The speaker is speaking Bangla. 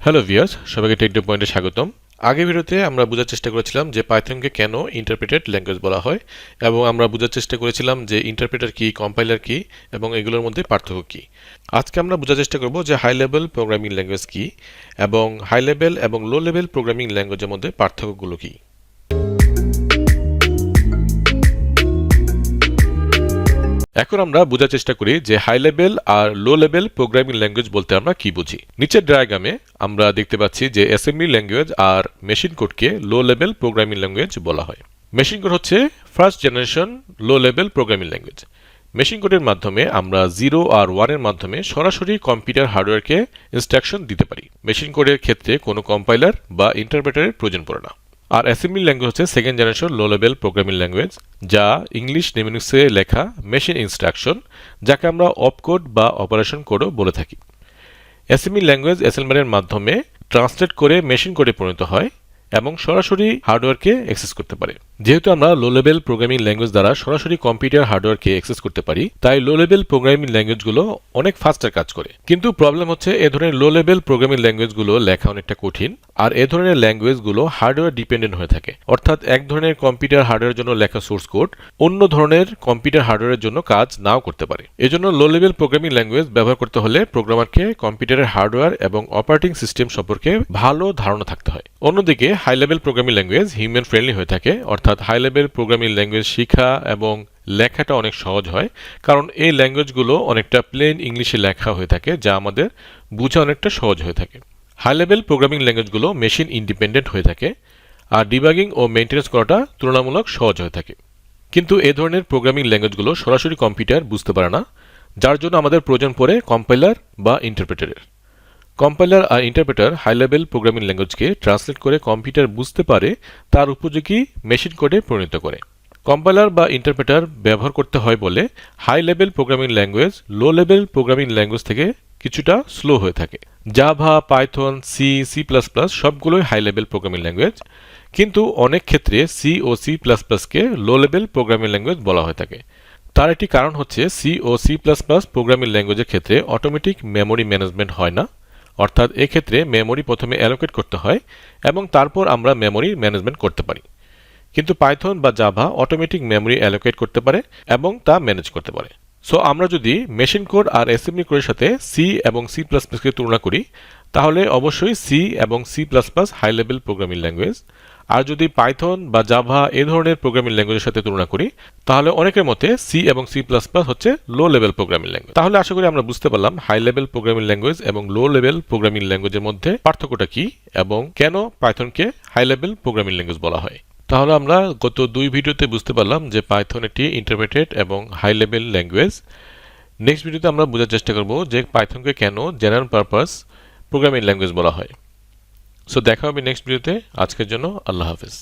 হ্যালো ভিউয়ার্স, সবাইকে টেক পয়েন্টে স্বাগতম। আগের ভিডিওতে আমরা বোঝার চেষ্টা করেছিলাম যে পাইথনকে কেন ইন্টারপ্রেটেড ল্যাঙ্গুয়েজ বলা হয়, এবং আমরা বোঝার চেষ্টা করেছিলাম যে ইন্টারপ্রেটার কি, কম্পাইলার কি, এবং এগুলোর মধ্যে পার্থক্য কি। আজকে আমরা বোঝার চেষ্টা করব যে হাই লেভেল প্রোগ্রামিং ল্যাঙ্গুয়েজ কি এবং হাই লেভেল এবং লো লেভেল প্রোগ্রামিং ল্যাঙ্গুয়েজের মধ্যে পার্থক্যগুলো কি। এখন আমরা বোঝার চেষ্টা করি যে হাই লেভেল আর লো লেভেল প্রোগ্রামিং ল্যাঙ্গুয়েজ বলতে আমরা কি বুঝি। নিচের ডায়াগ্রামে আমরা দেখতে পাচ্ছি যে অ্যাসেম্বলি ল্যাঙ্গুয়েজ আর মেশিন কোডকে লো লেভেল প্রোগ্রামিং ল্যাঙ্গুয়েজ বলা হয়। মেশিন কোড হচ্ছে first generation low level programming language. Machine কোডের মাধ্যমে আমরা 0 আর 1 এর মাধ্যমে সরাসরি কম্পিউটার হার্ডওয়্যারকে ইনস্ট্রাকশন দিতে পারি। মেশিন কোডের ক্ষেত্রে কোনো কম্পাইলার বা ইন্টারপ্রেটারের প্রয়োজন পড়ে না। আর অ্যাসেম্বলি ল্যাঙ্গুয়েজ হচ্ছে second generation low level programming language, যা ইংলিশ নেমিনিক্সে লেখা মেশিন ইনস্ট্রাকশন, যাকে আমরা অপকোড বা অপারেশন কোডও বলে থাকি। অ্যাসেম্বলি ল্যাঙ্গুয়েজ অ্যাসেম্বলির মাধ্যমে ট্রান্সলেট করে মেশিন কোডে পরিণত হয় এবং সরাসরি হার্ডওয়্যারকে অ্যাক্সেস করতে পারে। যেহেতু আমরা লো লেভেল প্রোগ্রামিং ল্যাঙ্গুয়েজ দ্বারা সরাসরি কম্পিউটার হার্ডওয়্যারকে অ্যাক্সেস করতে পারি, তাই লো লেভেল প্রোগ্রামিং ল্যাঙ্গুয়েজগুলো অনেক ফাস্টার কাজ করে। কিন্তু প্রবলেম হচ্ছে এ ধরনের লো লেভেল প্রোগ্রামিং ল্যাঙ্গুয়েজগুলো লেখা অনেকটা কঠিন, আর এ ধরনের ল্যাঙ্গুয়েজগুলো হার্ডওয়্যার ডিপেন্ডেন্ট হয়ে থাকে। অর্থাৎ এক ধরনের কম্পিউটার হার্ডওয়্যারের জন্য লেখা সোর্স কোড অন্য ধরনের কম্পিউটার হার্ডওয়্যারের জন্য কাজ নাও করতে পারে। এজন্য লো লেভেল প্রোগ্রামিং ল্যাঙ্গুয়েজ ব্যবহার করতে হলে প্রোগ্রামারকে কম্পিউটারের হার্ডওয়্যার এবং অপারেটিং সিস্টেম সম্পর্কে ভালো ধারণা থাকতে হয়। অন্যদিকে high level programming language human friendly হয়ে থাকে, অর্থাৎ হাই লেভেল প্রোগ্রামিং ল্যাঙ্গুয়েজ শেখা এবং লেখাটা অনেক সহজ হয়, কারণ এই ল্যাঙ্গুয়েজগুলো অনেকটা প্লেন ইংলিশে লেখা হয়ে থাকে, যা আমাদের বোঝা অনেকটা সহজ হয়ে থাকে। হাই লেভেল প্রোগ্রামিং ল্যাঙ্গুয়েজগুলো মেশিন ইন্ডিপেন্ডেন্ট হয়ে থাকে, আর ডিবাগিং ও মেইনটেনেন্স করাটা তুলনামূলক সহজ হয়ে থাকে। কিন্তু এ ধরনের প্রোগ্রামিং ল্যাঙ্গুয়েজগুলো সরাসরি কম্পিউটার বুঝতে পারে না, যার জন্য আমাদের প্রয়োজন পড়ে কম্পাইলার বা ইন্টারপ্রেটারের। কম্পাইলার আর ইন্টারপ্রেটার হাই লেভেল প্রোগ্রামিং ল্যাঙ্গুয়েজকে ট্রান্সলেট করে কম্পিউটার বুঝতে পারে তার উপযোগী মেশিন কোডে পরিণত করে। কম্পাইলার বা ইন্টারপ্রেটার ব্যবহার করতে হয় বলে high level programming language low level programming language থেকে কিছুটা স্লো হয়ে থাকে। Java, Python, C, C plus plus সবগুলোই হাই লেভেল প্রোগ্রামিং ল্যাঙ্গুয়েজ, কিন্তু অনেক ক্ষেত্রে সি ও সি প্লাস প্লাসকে লো লেভেল প্রোগ্রামিং ল্যাঙ্গুয়েজ বলা হয়ে থাকে। তার একটি কারণ হচ্ছে সি ও সি প্লাস প্লাস প্রোগ্রামিং ল্যাঙ্গুয়েজের ক্ষেত্রে অটোমেটিক মেমোরি ম্যানেজমেন্ট হয় না, অর্থাৎ এক্ষেত্রে মেমোরি প্রথমে অ্যালোকেট করতে হয় এবং তারপর আমরা মেমোরি ম্যানেজমেন্ট করতে পারি। কিন্তু পাইথন বা জাভা অটোমেটিক মেমোরি অ্যালোকেট করতে পারে এবং তা ম্যানেজ করতে পারে। সো আমরা যদি মেশিন কোড আর অ্যাসেম্বলি কোডের সাথে সি এবং সি প্লাস প্লাসকে তুলনা করি, তাহলে অবশ্যই সি এবং C plus plus high level programming language. আর যদি পাইথন বা জাভা এ ধরনের প্রোগ্রামিং ল্যাঙ্গুয়েজের সাথে তুলনা করি, তাহলে অনেকের মতে সি এবং সি প্লাস প্লাস হচ্ছে লো লেভেল প্রোগ্রামিং ল্যাঙ্গুয়েজ। তাহলে আশা করি আমরা বুঝতে পারলাম হাই লেভেল প্রোগ্রামিং ল্যাঙ্গুয়েজ এবং লো লেভেল প্রোগ্রামিং ল্যাঙ্গুয়েজের মধ্যে পার্থক্যটা কি এবং কেন পাইথনকে হাই লেভেল প্রোগ্রামিং ল্যাঙ্গুয়েজ বলা হয়। তাহলে আমরা গত দুই ভিডিওতে বুঝতে পারলাম যে পাইথন একটি ইন্টারপ্রেটেড এবং হাই লেভেল ল্যাঙ্গুয়েজ। নেক্সট ভিডিওতে আমরা বোঝার চেষ্টা করব যে পাইথনকে কেন জেনারেল পারপাস প্রোগ্রামিং ল্যাঙ্গুয়েজ বলা হয়। সো দেখা হবে নেক্সট ভিডিওতে। আজকের জন্য আল্লাহ হাফেজ।